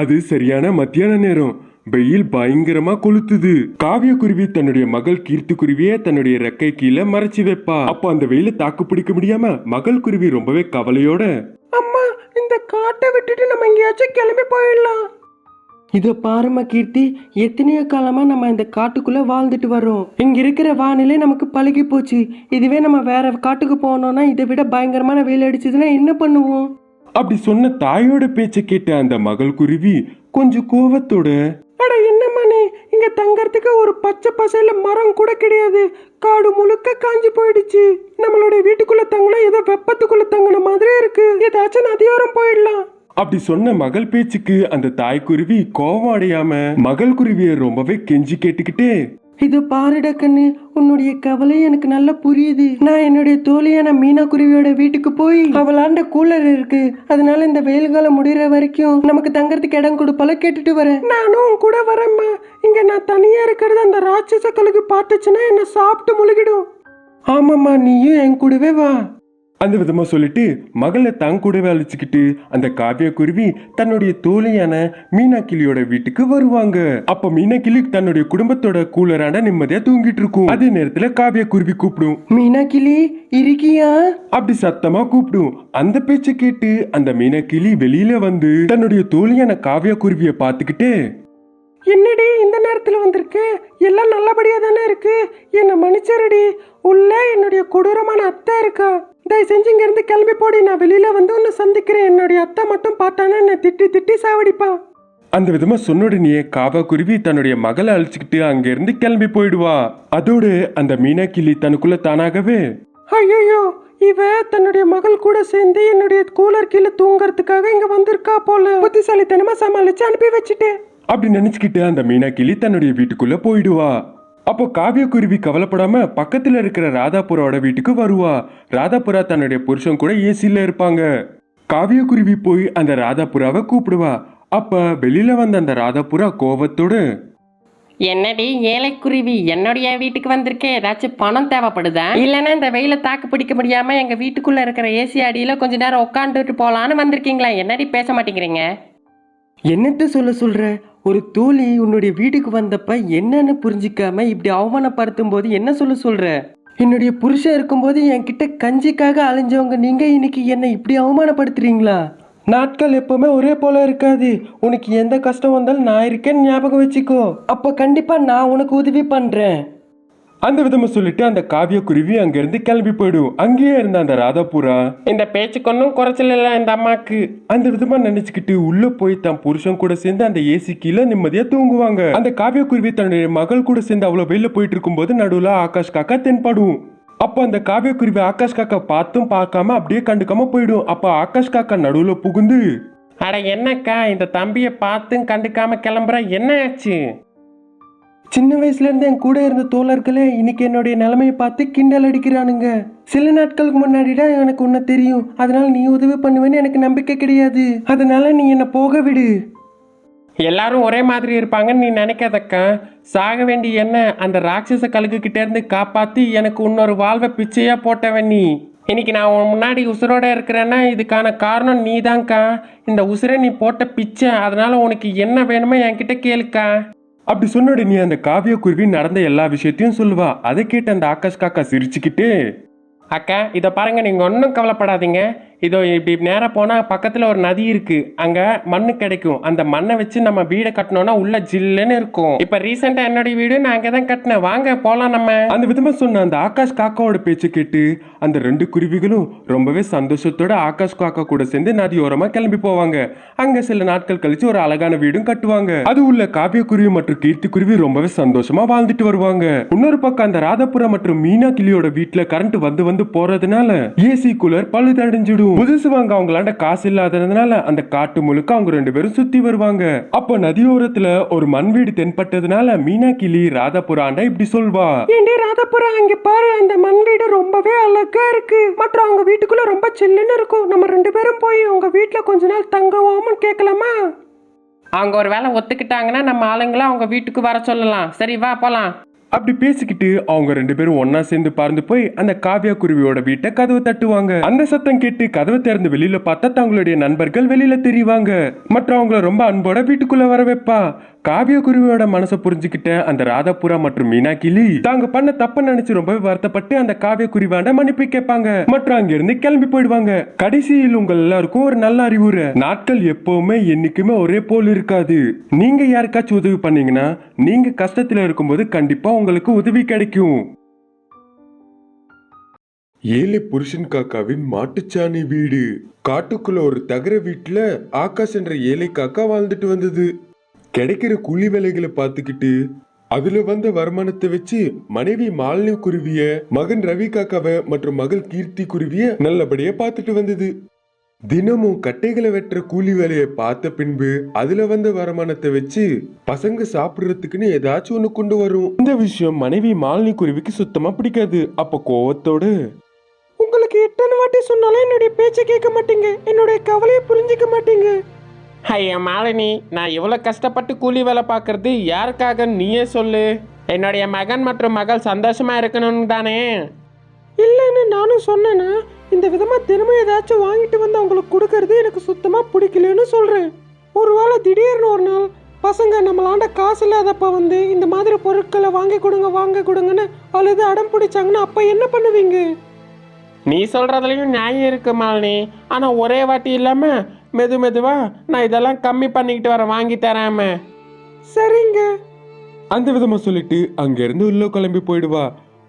அது சரியான மத்தியான நேரம். வெயில் பயங்கரமா கொளுத்துது. காவிய குருவி தன்னுடைய மகள் கீர்த்தி குருவிய தன்னுடைய ரெக்கை கீழே மறைச்சு வைப்பா. அப்போ அந்த வெயில தாக்கு பிடிக்க முடியாம மகள் குருவி ரொம்பவே கவலையோட, அம்மா, இந்த காட்டை விட்டுட்டு நம்ம எங்கேயாச்சும் கிளம்பி போயிடலாம். இத பாருமா கீர்த்தி, எத்தனையோ காலமா நம்ம இந்த காட்டுக்குள்ள வாழ்ந்துட்டு வரோம். இங்க இருக்கிற வானிலை நமக்கு பழகி போச்சு. இதுவே நம்ம வேற காட்டுக்கு போனோம்னா இதை விட பயங்கரமான வெயில் அடிச்சதுன்னா என்ன பண்ணுவோம்? அப்படி சொன்ன தாயோட பேச்ச கேட்ட அந்த மகள் குருவி கொஞ்சம் கோவத்தோட, அட என்னம்மா நீ, இங்க தங்கறதுக்கு ஒரு பச்சை பசையில மரம் கூட கிடையாது. காடு முழுக்க காஞ்சி போயிடுச்சு. நம்மளுடைய வீட்டுக்குள்ள தங்கினா ஏதோ வெப்பத்துக்குள்ள தங்கின மாதிரி இருக்கு. ஏதாச்சும் நதியோரம் போயிடலாம். அப்படி சொன்ன மகள் பேச்சுக்கு அந்த தாய்க்குருவி கோவம் அடையாம மகள் குருவிய ரொம்பவே கெஞ்சி கேட்டுக்கிட்டே, இது பாருடா கண்ணு, உன்னுடைய கவலை எனக்கு நல்லா புரியுது. நான் என்னுடைய தோழியான மீனா குருவியோட வீட்டுக்கு போய் அவளாண்ட கூலர் இருக்கு, அதனால இந்த வெயில் காலம் முடிகிற வரைக்கும் நமக்கு தங்கறதுக்கு இடம் கொடுப்பால கேட்டுட்டு வரேன். நானும் கூட வரேம்மா. இங்க நான் தனியா இருக்கிறது அந்த ராட்சச கழுகு பார்த்துச்சுன்னா என்ன சாப்பிட்டு முழுகிடும். ஆமாம்மா, நீயும் என் கூடவே வா. அந்த விதமா சொல்லிட்டு மகளை தான் கூடவே அழைச்சுக்கிட்டு அந்த காவிய குருவி தன்னுடைய தோழியான மீனா கிளியோட வீட்டுக்கு வருவாங்க. அப்ப மீனா கிளி தன்னுடைய குடும்பத்தோட கூலரான நிம்மதியா தூங்கிட்டு இருக்கும். அதே நேரத்துல காவிய குருவி கூப்பிடும், மீனா கிளி இருக்கியா? அப்படி சத்தமா கூப்பிடும். அந்த பேச்சை கேட்டு அந்த மீனா கிளி வெளியில வந்து தன்னுடைய தோழியான காவிய குருவிய பாத்துக்கிட்டே, என்னடி இந்த நேரத்துல வந்திருக்கு? எல்லாம் நல்லபடியா தானே இருக்கு? என்ன மன்னிச்சிருடி. உள்ள என்னுடைய கொடூரமான அத்தை இருக்கா. தயவு செஞ்சு இங்க இருந்து கிளம்பி போடி. நான் வெளியில வந்து உன்னை சந்திக்கிறேன். என்னுடைய அத்தை மட்டும் பார்த்தானா என்ன திட்டி திட்டி சாவடிப்பா. அந்த விதமா சொன்ன உடனே காவா குருவி தன்னுடைய மகளை அழைச்சுக்கிட்டு அங்க இருந்து கிளம்பி போயிடுவா. அதோடு அந்த மீனா கிளி தனக்குள்ள தானாகவே, ஐயோ, இவ தன்னுடைய மகள் கூட சேர்ந்து என்னுடைய கூலர் கீழே தூங்கறதுக்காக இங்க வந்திருக்கா போல. புத்திசாலித்தனமா சமாளிச்சு அனுப்பி வச்சுட்டேன் அப்படி நினைச்சுக்கிட்டு அந்த மீனா கிளி தன்னுடைய வீட்டுக்குள்ள போயிடுவா. அப்போ காவிய குருவி கவலைப்படாம பக்கத்துல இருக்கிற ராதாபுராவோட வீட்டுக்கு வருவா. ராதாபுரா தன்னுடைய புருஷன் கூட ஏசில இருப்பாங்க. காவிய குருவி போய் அந்த ராதாபுராவை கூப்பிடுவா. அப்ப வெளியில வந்த அந்த ராதாபுரா கோவத்தோடு, என்னடி ஏழைக்குருவி, என்னுடைய வீட்டுக்கு வந்திருக்கேன். ஏதாச்சும் பணம் தேவைப்படுதா? இல்லைன்னா இந்த வெயில தாக்கு பிடிக்க முடியாம எங்க வீட்டுக்குள்ள இருக்கிற ஏசி அடியில கொஞ்ச நேரம் உட்காந்துட்டு போலான்னு வந்திருக்கீங்களா? என்னடி பேச மாட்டேங்கிறீங்க? என்னத்த சொல்ற? ஒரு தோழி உன்னுடைய வீட்டுக்கு வந்தப்ப என்னன்னு புரிஞ்சிக்காம இப்படி அவமானப்படுத்தும் போது என்ன சொல்ற? என்னுடைய புருஷன் இருக்கும்போது என்கிட்ட கஞ்சிக்காக அலைஞ்சவங்க நீங்க இன்னைக்கு என்ன இப்படி அவமானப்படுத்துறீங்களா? நாட்கள் எப்பவுமே ஒரே போல இருக்காது. உனக்கு எந்த கஷ்டம் வந்தாலும் நான் இருக்கேன்னு ஞாபகம் வச்சுக்கோ. அப்ப கண்டிப்பா நான் உனக்கு உதவி பண்றேன். அந்த விதமா சொல்லிட்டு அந்த காவிய குருவி அங்க இருந்து கிளம்பி போயிடும். அங்கேயே இருந்த அந்த ராதாபுரா, இந்த பேச்சுக்கு ஒன்றும் குறைச்சல் இல்லை இந்த அம்மாக்கு. அந்த விதமா நினைச்சுக்கிட்டு உள்ள போய் தன் புருஷன் கூட சேர்ந்து அந்த ஏசி கீழே நிம்மதியா தூங்குவாங்க. அந்த காவிய குருவி தன்னுடைய மகள் கூட சேர்ந்து அவ்வளவு வெயில போயிட்டு இருக்கும் போது நடுவுல ஆகாஷ் காக்கா தென்படும். அப்ப அந்த காவிய குருவி ஆகாஷ் காக்கா பார்த்தும் பார்க்காம அப்படியே கண்டுக்காம போயிடும். அப்ப ஆகாஷ் காக்கா நடுவுல புகுந்து, அட என்னக்கா, இந்த தம்பியை பார்த்தும் கண்டுக்காம கிளம்புற, என்ன ஆச்சு? சின்ன வயசுல இருந்து என் கூட இருந்த தோழர்களே இன்னைக்கு என்னுடைய நிலைமையை பார்த்து கிண்டல் அடிக்கிறானுங்க. சில நாட்களுக்கு முன்னாடிதான் எனக்கு உன்னை தெரியும். அதனால நீ உதவி பண்ணுவேன்னு எனக்கு நம்பிக்கை கிடையாது. அதனால நீ என்னை போக விடு. எல்லாரும் ஒரே மாதிரி இருப்பாங்கன்னு நீ நினைக்காதக்கா. சாக வேண்டிய என்ன அந்த ராட்சச கழுகு கிட்ட இருந்து காப்பாத்தி எனக்கு இன்னொரு வாழ்வை பிச்சையா போட்டவன் நீ. இன்னைக்கு நான் உன் முன்னாடி உசுரோட இருக்கிறேன்னா இதுக்கான காரணம் நீ தான்க்கா. இந்த உசுரை நீ போட்ட பிச்சை. அதனால உனக்கு என்ன வேணுமோ என்கிட்ட கேளுக்கா. அப்படி சொன்ன உடனே அந்த காவிய குருவி நடந்த எல்லா விஷயத்தையும் சொல்லுவா. அதை கேட்டு அந்த ஆகாஷ் காக்கா சிரிச்சுக்கிட்டு, அக்கா இதை பாருங்க, நீங்க ஒன்றும் கவலைப்படாதீங்க. இதோ இப்படி நேராக போனால் பக்கத்தில் ஒரு நதி இருக்கு. அங்கே மண்ணு கிடைக்கும். அந்த மண்ணை வச்சு நம்ம வீடை கட்டினோம்னா உள்ள ஜில்லுன்னு இருக்கும். இப்போ ரீசெண்டாக என்னுடைய வீடு நான் அங்கே தான் கட்டினேன். வாங்க போகலாம் நம்ம. அந்த விதமா சொன்ன அந்த ஆகாஷ் காக்காவோட பேச்சு கேட்டு அந்த ரெண்டு குருவிகளும் ரொம்பவே சந்தோஷத்தோட ஆகாஷ் காக்கா கூட சேர்ந்து நதியோரமா கிளம்பி போவாங்க. அங்க சில நாட்கள் கழிச்சு ஒரு அழகான வீடும் கட்டுவாங்க. அது உள்ள காவிய குருவி மற்றும் கீர்த்தி குருவி ரொம்பவே சந்தோஷமா வாழ்ந்துட்டு வருவாங்க. இன்னொரு பக்கம் அந்த ராதாபுரம் மற்றும் மீனா கிளியோட வீட்டுல கரண்ட் வந்து போறதுனால ஏசி கூலர் பழுதடைஞ்சிடும். புதுசு வாங்க அவங்களாண்ட காசு இல்லாததுனால அந்த காட்டு முழுக்க அவங்க ரெண்டு பேரும் சுத்தி வருவாங்க. அப்ப நதியோரத்துல ஒரு மண் வீடு தென்பட்டதுனால மீனா கிளி ராதாபுராண்ட இப்படி சொல்வா, ஏண்டி ராதாபுரா, அங்க பாரு, அந்த மண் வீடு ரொம்பவே அழகா இருக்கு. மற்றும் அவங்க வீட்டுக்குள்ள ரொம்ப சில்லுன்னு இருக்கும். நம்ம ரெண்டு பேரும் போய் உங்க வீட்டுல கொஞ்ச நாள் தங்குவோம்னு கேட்கலாமா? அவங்க ஒரு வேலை ஒத்துக்கிட்டாங்கன்னா நம்ம ஆளுங்களை அவங்க வீட்டுக்கு வர சொல்லலாம். சரி வா போலாம். அப்படி பேசிக்கிட்டு அவங்க 2 பேரும் ஒன்னா சேர்ந்து பறந்து போய் அந்த காவியா குருவியோட வீட்டை கதவு தட்டுவாங்க. அந்த சத்தம் கேட்டு கதவை திறந்து வெளியில பார்த்தா தங்களுடைய நண்பர்கள் வெளியில தெரிவாங்க. மற்றும் அவங்கள ரொம்ப அன்போட வீட்டுக்குள்ள வர வைப்பா. காவியா குருவியோட மனசை புரிஞ்சுக்கிட்ட அந்த ராதாபுரா மற்றும் மீனாக்கிளி தாங்க பண்ண தப்ப நினைச்சு ரொம்பவே வருத்தப்பட்டு அந்த காவியா குருவியாண்ட மன்னிப்பு கேட்பாங்க. மற்றும் அங்கிருந்து கிளம்பி போயிடுவாங்க. கடைசியில் உங்க எல்லாருக்கும் ஒரு நல்ல அறிவுரை, நாட்கள் எப்பவுமே என்னைக்குமே ஒரே போல் இருக்காது. நீங்க யாருக்காச்சும் உதவி பண்ணீங்கன்னா நீங்க கஷ்டத்துல இருக்கும்போது கண்டிப்பா உங்களுக்கு உதவி கிடைக்கும். ஏழை புருஷன் காக்காவின் மாட்டுச்சாணி வீடு. காட்டுக்குள்ள ஒரு தகர வீட்டுல ஆகாஷ் என்ற ஏழை காக்கா வாழ்ந்துட்டு வந்தது. கிடைக்கிற கூலி வேலைகளை பார்த்துக்கிட்டு அதுல வந்த வருமானத்தை வச்சு மனைவி மாலினி குருவிய, மகன் ரவி காக்காவை மற்றும் மகள் கீர்த்தி குருவிய நல்லபடியா பார்த்துட்டு வந்தது. தினமும் கட்டைகளை வெட்டுற கூலி வேலையை பார்த்த பின்பு அதுல வந்த வருமானத்தை வச்சு பசங்க சாப்பிடுறதுக்குன்னு ஏதாச்சும் ஒண்ணு கொண்டு வரும். இந்த விஷயம் மனைவி மாலினி குருவிக்கு சுத்தமா பிடிக்காது. அப்ப கோவத்தோடு, உங்களுக்கு எத்தனை வாட்டி சொன்னாலும் என்னுடைய பேச்சை கேட்க மாட்டீங்க, என்னுடைய கவலையை புரிஞ்சுக்க மாட்டீங்க. ஐயா மாலினி, நான் இவ்வளோ கஷ்டப்பட்டு கூலி வேலை பார்க்கறது யாருக்காக நீயே சொல்லு. என்னுடைய மகன் மற்றும் மகள் சந்தோஷமா இருக்கணும்னு தானே. இல்லைன்னு நானும் சொன்னேன்னா, இந்த விதமா தினமும் ஏதாச்சும் வாங்கிட்டு வந்து அவங்களுக்கு கொடுக்கறது எனக்கு சுத்தமா பிடிக்கலன்னு சொல்றேன். ஒருவேளை திடீர்னு ஒரு நாள் பசங்க நம்மளாண்ட காசு இல்லாதப்ப வந்து இந்த மாதிரி பொருட்களை வாங்கி கொடுங்கன்னு அழுது அடம் பிடிச்சாங்கன்னா அப்ப என்ன பண்ணுவீங்க? நீ சொல்றதுலயும் நியாயம் இருக்கு மாலினி. ஆனா ஒரே வாட்டி இல்லாம மெதுவா நான் இதெல்லாம் கம்மி பண்ணிக்கிட்டு வர வாங்கி தராம. சரிங்க. அந்த விதமா சொல்லிட்டு அங்க இருந்து உள்ள கிளம்பி போயிடுவா.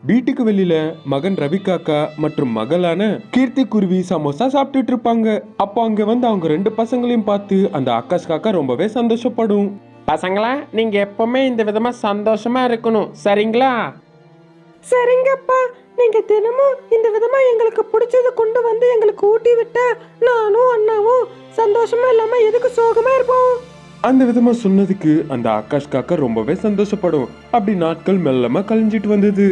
வீட்டுக்கு வெளியில மகன் ரவி காக்கா மற்றும் மகளான கீர்த்தி குருவி சமோசா சாப்பிட்டுட்டு இருப்பாங்க. அப்போ அங்க வந்து அவங்க 2 பசங்களையும் பார்த்து அந்த ஆகாஷ் காக்கா ரொம்பவே சந்தோஷப்படும். பசங்களா, நீங்க எப்பவுமே இந்த விதமா சந்தோஷமா இருக்கணும், சரிங்களா? சரிங்கப்பா, நீங்க தினமும் இந்த விதமா எங்களுக்கு பிடிச்சது கொண்டு வந்து எங்களுக்கு ஊட்டி விட்டா நானும் அண்ணாவும் சந்தோஷமா இல்லாம எதுக்கு சோகமா இருப்போம். அந்த விதமா சொன்னதுக்கு அந்த ஆகாஷ் காக்கா ரொம்பவே சந்தோஷப்படும். அப்படி நாட்கள் மெல்லமா கழிஞ்சிட்டு வந்தது.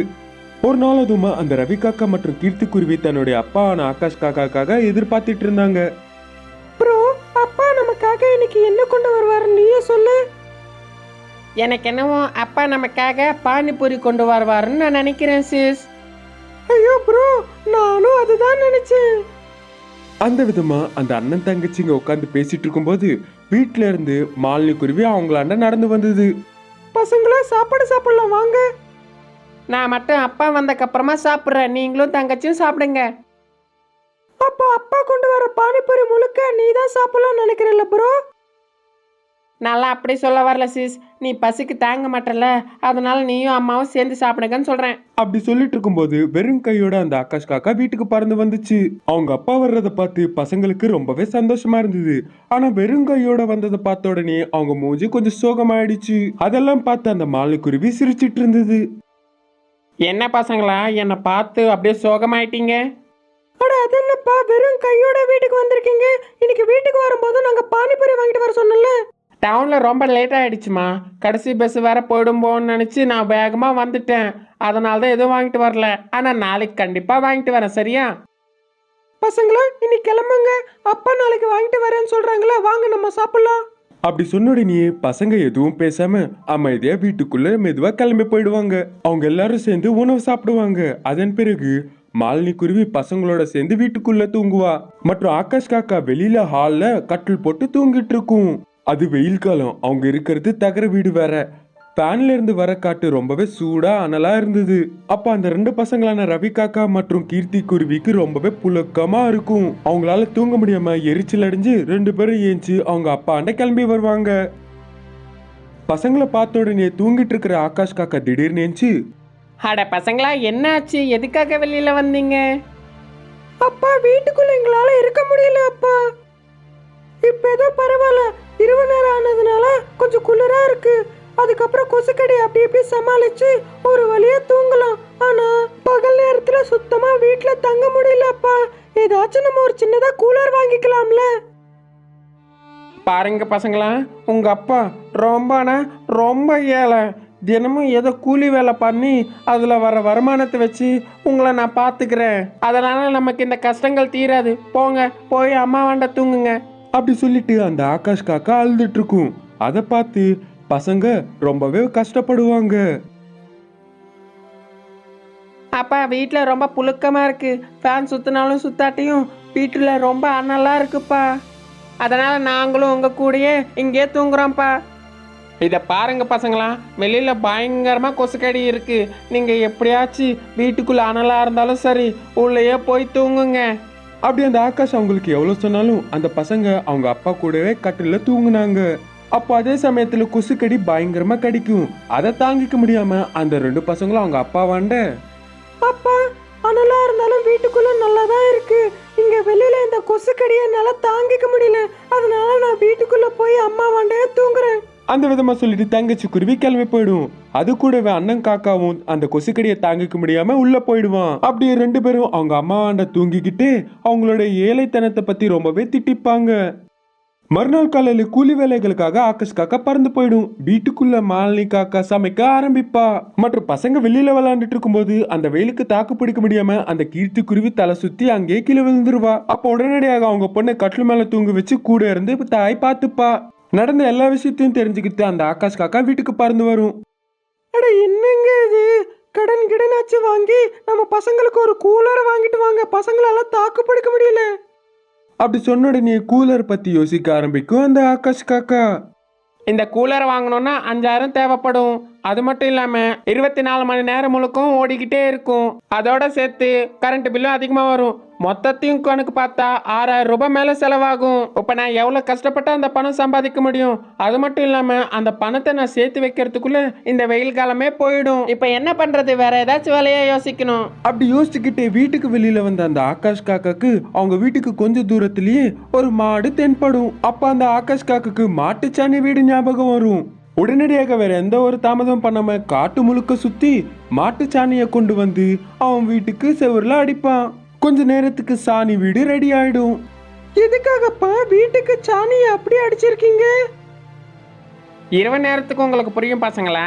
ஒரு நாள் அதுமா அந்த ரவி காக்கா மற்றும் கீர்த்தி குருவி தன்னுடைய அப்பா ஆகாஷ் காக்காக்காக எதிர்பார்த்துட்டு இருந்தாங்க. ப்ரோ, அப்பா நமக்காக இன்னைக்கு என்ன கொண்டு வருவாரு நீயே சொல்லு. எனக்கு என்னவோ அப்பா நமக்காக பானிபூரி கொண்டு வருவாருன்னு நான் நினைக்கிறேன் சிஸ். ஐயோ ப்ரோ, நானும் அதுதான் நினைச்சேன். அந்த விதமா அந்த அண்ணன் தங்கச்சிங்க உட்காந்து பேசிட்டு இருக்கும்போது வீட்டுல இருந்து மாலினி குருவி அவங்களாண்ட நடந்து வந்தது. பசங்களா, சாப்பாடு சாப்பிடலாம் வாங்க. நான் மட்டும் அப்பா வந்தக்கப்புறமா சாப்பிட்றேன், நீங்களும் தங்கச்சியும் சாப்பிடுங்க. அப்போ அப்பா கொண்டு வர பானிபூரி முழுக்க நீ தான் சாப்பிடலாம் நினைக்கிறல்ல ப்ரோ? நல்லா அப்படி சொல்ல வரல சிஸ், நீ பசிக்கு தாங்க மாட்டல, அதனால நீயும் அம்மாவும் சேர்ந்து சாப்பிடுங்கன்னு சொல்றேன். அப்படி சொல்லிட்டு இருக்கும்போது வெறும் கையோட அந்த ஆகாஷ் காக்கா வீட்டுக்கு பறந்து வந்துச்சு. அவங்க அப்பா வர்றதை பார்த்து பசங்களுக்கு ரொம்பவே சந்தோஷமா இருந்தது. ஆனா வெறும் கையோட வந்ததை பார்த்த உடனே அவங்க மூஞ்சி கொஞ்சம் சோகமாயிடுச்சு. அதெல்லாம் பார்த்து அந்த மாலினி குருவி சிரிச்சிட்டு இருந்தது. என்ன பசங்களா, என்னை பார்த்து அப்படியே சோகமாயிட்டீங்க? அட அது என்னப்பா, வெறும் கையோட வீட்டுக்கு வந்திருக்கீங்க. இன்னைக்கு வீட்டுக்கு வரும்போது நாங்க பானிபூரி வாங்கிட்டு வர சொன்னோம்ல. டவுனில் ரொம்ப லேட் ஆகிடுச்சுமா, கடைசி பஸ் வேற போயிடும்போன்னு நினச்சி நான் வேகமாக வந்துட்டேன். அதனால தான் எதுவும் வாங்கிட்டு வரல. ஆனால் நாளைக்கு கண்டிப்பாக வாங்கிட்டு வரேன், சரியா? பசங்களா, இன்னைக்கு கிளம்புங்க. அப்பா நாளைக்கு வாங்கிட்டு வரேன்னு சொல்றாங்களா, வாங்க நம்ம சாப்பிடலாம். அப்படி சொன்ன உடனே பசங்க எதுவும் பேசாம அமைதியா வீட்டுக்குள்ள மெதுவா கிளம்பி போயிடுவாங்க. அவங்க எல்லாரும் சேர்ந்து உணவு சாப்பிடுவாங்க. அதன் பிறகு மாலினி குருவி பசங்களோட சேர்ந்து வீட்டுக்குள்ள தூங்குவா. மற்றும் ஆகாஷ் காக்கா வெளியில ஹால்ல கட்டில் போட்டு தூங்கிட்டு இருக்கும். அது வெயில் காலம். அவங்க இருக்கிறது தகர வீடு வேற. ஃபேன்ல இருந்து வர காட்டு ரொம்பவே சூடா அனலா இருந்தது. அப்ப அந்த 2 பசங்களான ரவி காக்கா மற்றும் கீர்த்தி குருவிக்கு ரொம்பவே புழுக்கமா இருக்கும். அவங்களால தூங்க முடியாம எரிச்சல் அடைஞ்சு 2 பேரும் ஏஞ்சி அவங்க அப்பாண்ட கிளம்பி வருவாங்க. பசங்களை பார்த்த உடனே தூங்கிட்டு இருக்கிற ஆகாஷ் காக்கா திடீர்னு ஏஞ்சி, அட பசங்களா, என்னாச்சு? எதுக்காக வெளியில வந்தீங்க? அப்பா, வீட்டுக்குள்ள எங்களால இருக்க முடியல அப்பா. இப்ப ஏதோ பரவாயில்ல, இரவு நேரம் ஆனதுனால கொஞ்சம் குளிரா இருக்கு. அதுக்கப்புறம் கொசுக்கடி அப்படி இப்படி சமாளிச்சு ஒரு வழியா தூங்கலாம். ஆனா பகல் நேரத்துல சுத்தமா வீட்டுல தங்க முடியலப்பா. ஏதாச்சும் நம்ம ஒரு சின்னதா கூலர் வாங்கிக்கலாம்ல. பாருங்க பசங்களா, உங்க அப்பா ரொம்ப ஏழை. தினமும் ஏதோ கூலி வேலை பண்ணி அதில் வர வருமானத்தை வச்சு உங்களை நான் பார்த்துக்கிறேன். அதனால நமக்கு இந்த கஷ்டங்கள் தீராது. போங்க, போய் அம்மாவாண்ட தூங்குங்க. அப்படி சொல்லிட்டு அந்த ஆகாஷ் காக்கா அழுதுட்டு இருக்கும். அதை பார்த்து பசங்க ரொம்பவே கஷ்டப்படுவாங்க. அப்பா வீட்டில் ரொம்ப புழுக்கமாக இருக்குது. ஃபேன் சுற்றினாலும் சுத்தாட்டியும் வீட்டில் ரொம்ப அனலாக இருக்குப்பா. அதனால் நாங்களும் உங்கள் கூடயே இங்கே தூங்குறோம்ப்பா. இதை பாருங்க பசங்களா, வெளியில் பயங்கரமாக கொசுக்கடி இருக்குது. நீங்கள் எப்படியாச்சும் வீட்டுக்குள்ளே அனலாக இருந்தாலும் சரி உள்ளேயே போய் தூங்குங்க. அப்படி அந்த ஆகாஷ் அவங்களுக்கு எவ்வளவு சொன்னாலும் அந்த பசங்க அவங்க அப்பா கூடவே கட்டில தூங்குனாங்க. அப்போ அதே சமயத்துல கொசுக்கடி பயங்கரமா கடிக்கும். அதை தாங்கிக்க முடியாம அந்த ரெண்டு பசங்களும் அவங்க அப்பா வாண்ட, அப்பா அனலா இருந்தாலும் வீட்டுக்குள்ள நல்லாதான் இருக்கு. இங்க வெளியில இந்த கொசுக்கடியை என்னால தாங்கிக்க முடியல. அதனால நான் வீட்டுக்குள்ள போய் அம்மா வாண்டையே தூங்குறேன். அந்த விதமா சொல்லிட்டு தங்கச்சி குருவி கிளம்பி போயிடும். அது கூடவே அண்ணன் காக்காவும் அந்த கொசுக்கடியை தாங்கிக்க முடியாம உள்ள போயிடுவான். அப்படியே ரெண்டு பேரும் அவங்க அம்மாவாண்ட தூங்கிக்கிட்டு அவங்களோட ஏழைத்தனத்தை பத்தி ரொம்பவே திட்டிப்பாங்க. மறுநாள் காலையில கூலி வேலைகளுக்காக ஆகாஷ் காக்கா பறந்து போயிடும். வீட்டுக்குள்ள மாலினி காக்கா சமைக்க ஆரம்பிப்பா. மற்ற பசங்க வெளியில விளையாண்டுட்டு இருக்கும்போது அந்த வெயிலுக்கு தாக்கு பிடிக்க முடியாம அந்த கீர்த்தி குருவி தலை சுத்தி அங்கேயே கீழே விழுந்துருவா. அப்ப உடனடியாக அவங்க பொண்ணை கட்டில் மேல தூங்க வச்சு கூட இருந்து தாய் பார்த்துப்பா. நடந்த எல்லா விஷயத்தையும் தெரிஞ்சுக்கிட்டு அந்த ஆகாஷ் காக்கா வீட்டுக்கு பறந்து வரும். அட என்னங்க இது, கடன் கிடனாச்சு வாங்கி நம்ம பசங்களுக்கு ஒரு கூலரை வாங்கிட்டு வாங்க, பசங்களால தாக்கு பிடிக்க முடியல. அப்படி சொன்ன உடனே கூலர் பத்தி யோசிக்க ஆரம்பிக்கும் அந்த ஆகாஷ் காக்கா. இந்த கூலர் வாங்கணும்னா 5000 தேவைப்படும். அது மட்டும் இல்லாமல் 24 மணி நேரம் முழுக்கும் ஓடிக்கிட்டே இருக்கும். அதோட சேர்த்து கரண்ட் பில்லும் அதிகமாக வரும். மொத்தத்தையும் கணக்கு பார்த்தா 6000 ரூபாய் மேலே செலவாகும். இப்போ நான் எவ்வளோ கஷ்டப்பட்டு அந்த பணம் சம்பாதிக்க முடியும்? அது மட்டும் இல்லாமல் அந்த பணத்தை நான் சேர்த்து வைக்கிறதுக்குள்ள இந்த வெயில் காலமே போயிடும். இப்போ என்ன பண்ணுறது? வேற ஏதாச்சும் வேலையா யோசிக்கணும். அப்படி யோசிச்சுக்கிட்டே வீட்டுக்கு வெளியில வந்த அந்த ஆகாஷ் காக்காக்கு அவங்க வீட்டுக்கு கொஞ்சம் தூரத்திலேயே ஒரு மாடு தென்படும். அப்ப அந்த ஆகாஷ் காக்காக்கு மாட்டுச்சாணி வீடு ஞாபகம் வரும். உடனடியாக வேற எந்த ஒரு தாமதம் பண்ணாம காட்டு முழுக்க சுத்தி மாட்டுச்சாணிய கொண்டு வந்து அவன் வீட்டுக்கு செவுர்ல அடிப்பான். கொஞ்ச நேரத்துக்கு சாணி வீடு ரெடி ஆயிடும். எதுக்காகப்பா வீட்டுக்கு சாணியை அப்படி அடிச்சிருக்கீங்க? இரவு நேரத்துக்கு உங்களுக்கு புரியும் பசங்களா?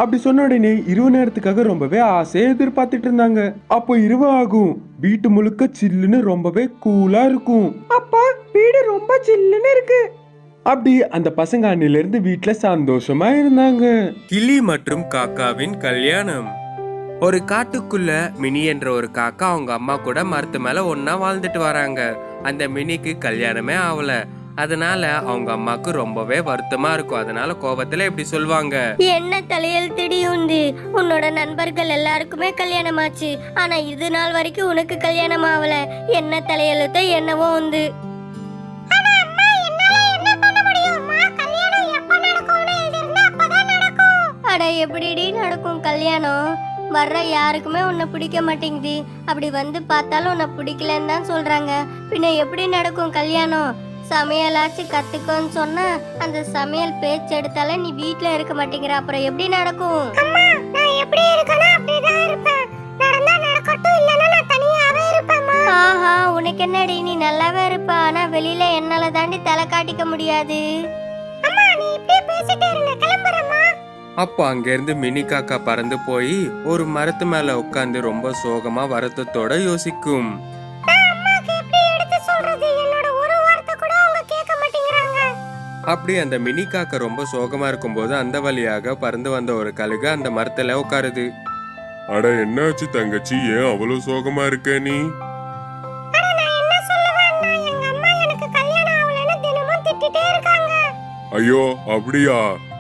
அப்படி சொன்ன உடனே இரவு நேரத்துக்காக ரொம்பவே ஆசையை எதிர்பார்த்துட்டு இருந்தாங்க. அப்போ இரவு ஆகும். வீட்டு முழுக்க சில்லுன்னு ரொம்பவே கூலா இருக்கும். அப்பா வீடு ரொம்ப சில்லுன்னு இருக்கு. அப்படி அந்த பசங்க அன்னில இருந்து வீட்டுல சந்தோஷமா இருந்தாங்க. கிளி மற்றும் காக்காவின் கல்யாணம். ஒரு காட்டுக்குள்ள மினி என்ற ஒரு காக்கா அவங்க அம்மா கூட மரத்து மேல ஒன்னா வாழ்ந்துட்டு வராங்க. அந்த மினிக்கு கல்யாணமே ஆகல. அதனால அவங்க அம்மாக்கு ரொம்பவே வருத்தமா இருக்கும். அதனால கோபத்துல இப்படி சொல்வாங்க, என்ன தலையல் திடீர்ந்து உன்னோட நண்பர்கள் எல்லாருக்குமே கல்யாணம் ஆச்சு, ஆனா இது நாள் வரைக்கும் உனக்கு கல்யாணம் ஆகல. என்ன தலையெழுத்த என்னவோ வந்து. அட எப்படிடி நடக்கும் கல்யாணம்? வர்ற யாருக்குமே உன்னை பிடிக்க மாட்டேங்குது. அப்படி வந்து பார்த்தாலும் உன்னை பிடிக்கலன்னு தான் சொல்றாங்க. பின்ன எப்படி நடக்கும் கல்யாணம்? சமையலாச்சும் கத்துக்கோன்னு சொன்னா அந்த சமையல் பேச்சு எடுத்தாலே நீ வீட்ல இருக்க மாட்டேங்கிற. அப்புறம் எப்படி நடக்கும்? அம்மா நான் எப்படி இருக்கேனா அப்படிதான் இருப்பேன். நடந்தா நடக்கட்டும், இல்லனா நான் தனியாவே இருப்பேன்மா. ஆஹா உனக்கு என்னடி, நீ நல்லாவே இருப்ப. ஆனா வெளியில என்னால தாண்டி தலை காட்டிக்க முடியாது. அம்மா நீ இப்படியே பேசிட்டே இருங்க, கிளம்புறேம்மா. அப்போ அங்கிருந்து மினி காக்கா பறந்து போய் ஒரு மரத்து மேல உட்கார்ந்து ரொம்ப சோகமா வருத்தத்தோட யோசிக்கும். அப்படி அந்த மினி காக்கா ரொம்ப சோகமா இருக்கும்போது அந்த வழியாக பறந்து வந்த ஒரு கழுகு அந்த மரத்துல உட்காருது. அட என்னாச்சு தங்கச்சி, ஏன் அவ்வளவு சோகமா இருக்க நீ? ஐயோ அப்படியா,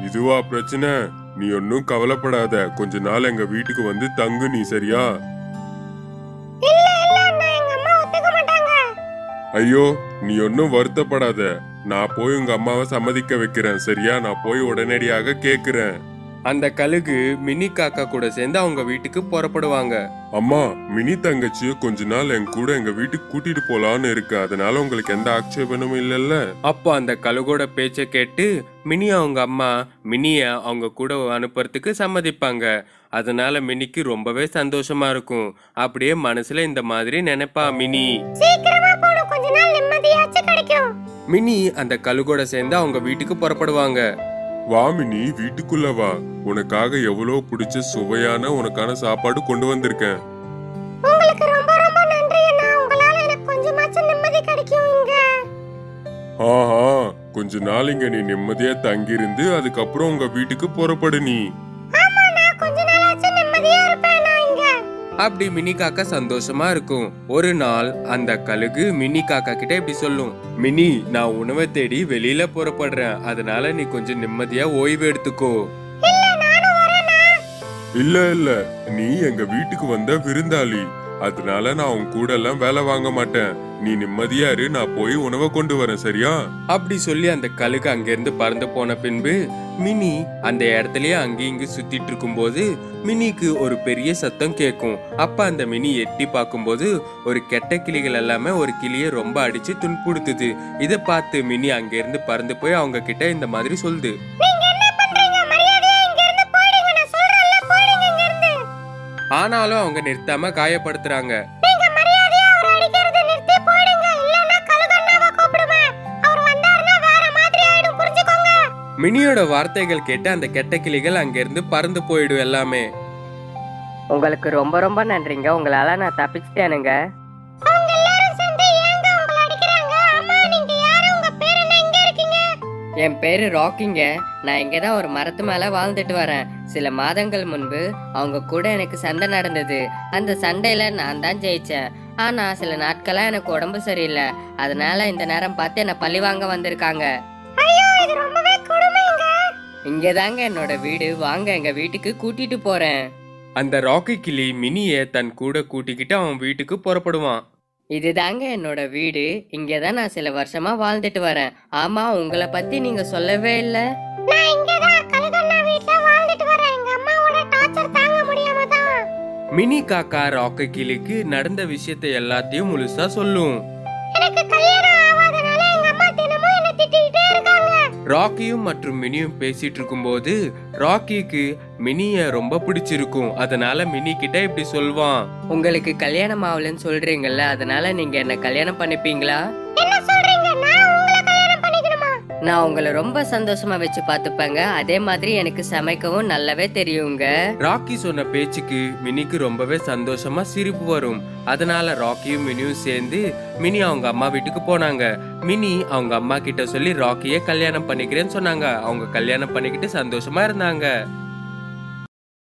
இதுவா பிரச்சனை? நீ ஒன்னும் கவலைப்படாத, கொஞ்ச நாள் எங்க வீட்டுக்கு வந்து தங்கு நீ, சரியா? ஐயோ நீ ஒன்னும் வருத்தப்படாத, நான் போய் உங்க அம்மாவை சம்மதிக்க வைக்கிறேன், சரியா? நான் போய் உடனடியாக கேக்குறேன். அந்த கழுகு மினி காக்கா கூட சேர்ந்து அவங்க வீட்டுக்கு புறப்படுவாங்க. அம்மா, மினி தங்கச்சிய கொஞ்ச நாள் என் கூட எங்க வீட்டுக்கு கூட்டிட்டு போலான்னு இருக்கு, அதனால உங்களுக்கு எந்த ஆட்சேபனும் இல்லல்ல? அப்போ அந்த கழுகோட பேச்ச கேட்டு மினி அவங்க அம்மா மினிய அவங்க கூட அனுப்புறதுக்கு சம்மதிப்பாங்க. அதனால மினிக்கு ரொம்பவே சந்தோஷமா இருக்கும். அப்படியே மனசுல இந்த மாதிரி நினைப்பா மினி. மினி அந்த கழுகோட சேர்ந்து அவங்க வீட்டுக்கு புறப்படுவாங்க. வா மினி, வீட்டுக்குள்ள வா. உனக்காக எவ்வளவு பிடிச்ச சுவையான உனக்கான சாப்பாடு கொண்டு வந்திருக்கேன். உங்களுக்கு ரொம்ப ரொம்ப நன்றி அண்ணா, உங்களால எனக்கு கொஞ்சமாச்சும் நிம்மதி கிடைக்கும் இங்க. ஆஹா, கொஞ்ச நாள் இங்க நீ நிம்மதியா தங்கி இருந்து அதுக்கப்புறம் உங்க வீட்டுக்கு புறப்படு நீ. ஆமா, நான் கொஞ்ச நாளாச்சும் நிம்மதியா இருப்பேன் நான் இங்க. அப்படி மினி காக்கா சந்தோஷமா இருக்கும். ஒரு நாள் அந்த கழுகு மினி காக்கா கிட்ட இப்படி சொல்லும், மினி, நான் உணவை தேடி வெளியில புறப்படுறேன், அதனால நீ கொஞ்சம் நிம்மதியா ஓய்வு எடுத்துக்கோ. இல்ல நீ எங்க வீட்டுக்கு வந்த விருந்தாளி, அதனால நான் உன் கூட எல்லாம் வேலை வாங்க மாட்டேன். நீ நிம்மதியா இரு, நான் போய் உணவை கொண்டு வரேன், சரியா? அப்படி சொல்லி அந்த கழுகு அங்கிருந்து பறந்து போன பின்பு மினி அந்த இடத்துலயே அங்கேயும் இங்கு சுத்திட்டு இருக்கும் போது மினிக்கு ஒரு பெரிய சத்தம் கேட்கும். அப்ப அந்த மினி எட்டி பார்க்கும்போது ஒரு கெட்ட கிளிகள் எல்லாமே ஒரு கிளியை ரொம்ப அடிச்சு துன்புறுத்துது. இதை பார்த்து மினி அங்கிருந்து பறந்து போய் அவங்க கிட்ட இந்த மாதிரி சொல்லுது. ஆனாலும் அவங்க நிறுத்தாம காயப்படுத்துறாங்க. மினியோட வார்த்தைகள் கேட்டு அந்த கெட்ட கிளிகள் அங்கிருந்து பறந்து போயிடும் எல்லாமே. உங்களுக்கு ரொம்ப ரொம்ப நன்றிங்க, உங்களால நான் தப்பிச்சிட்டேனுங்க. என் பேரு ராக்கிங்க. நான் இங்கே தான் ஒரு மரத்து மேலே வாழ்ந்துட்டு வரேன். சில மாதங்கள் முன்பு அவங்க கூட எனக்கு சண்டை நடந்தது. அந்த சண்டையில நான் தான் ஜெயிச்சேன். ஆனா சில நாட்களா எனக்கு உடம்பு சரியில்லை, அதனால இந்த நேரம் பார்த்து என்ன பழி வாங்க வந்திருக்காங்க. இங்கதாங்க என்னோட வீடு, வாங்க எங்க வீட்டுக்கு கூட்டிட்டு போறேன். அந்த ராக்கி கிளி மினிய தன் கூட கூட்டிக்கிட்டு அவன் வீட்டுக்கு புறப்படுவான். இதுதாங்க என்னோட வீடு, இங்கதான் நான் சில வருஷமா வாழ்ந்துட்டு வரேன். ஆமா, உங்களை பத்தி நீங்க சொல்லவே இல்ல. மினி காக்கா ராக்கி கிளிக்கு நடந்த விஷயத்தை எல்லாத்தையும் முழுசா சொல்லும். ராக்கியும் மற்றும் மினியும் பேசிட்டு இருக்கும்போது ராக்கிக்கு மினிய ரொம்ப பிடிச்சிருக்கும். அதனால மினி கிட்ட இப்படி சொல்வான், உங்களுக்கு கல்யாணம் ஆகலன்னு சொல்றீங்கல்ல, அதனால நீங்க என்ன கல்யாணம் பண்ணிப்பீங்களா? நான் உங்களை ரொம்ப சந்தோஷமா வச்சு பாத்துப்பேங்க. அதே மாதிரி எனக்கு சமைக்கவும் நல்லாவே தெரியுங்க. ராக்கி சொன்ன பேச்சுக்கு மினிக்கு ரொம்பவே சந்தோஷமா சிரிப்பு வரும். அதனால ராக்கியும் மினியும் சேர்ந்து மினி அவங்க அம்மா வீட்டுக்கு போனாங்க. மினி அவங்க அம்மா கிட்ட சொல்லி ராக்கியே கல்யாணம் பண்ணிக்கிறேன்னு சொன்னாங்க. அவங்க கல்யாணம் பண்ணிக்கிட்டு சந்தோஷமா இருந்தாங்க.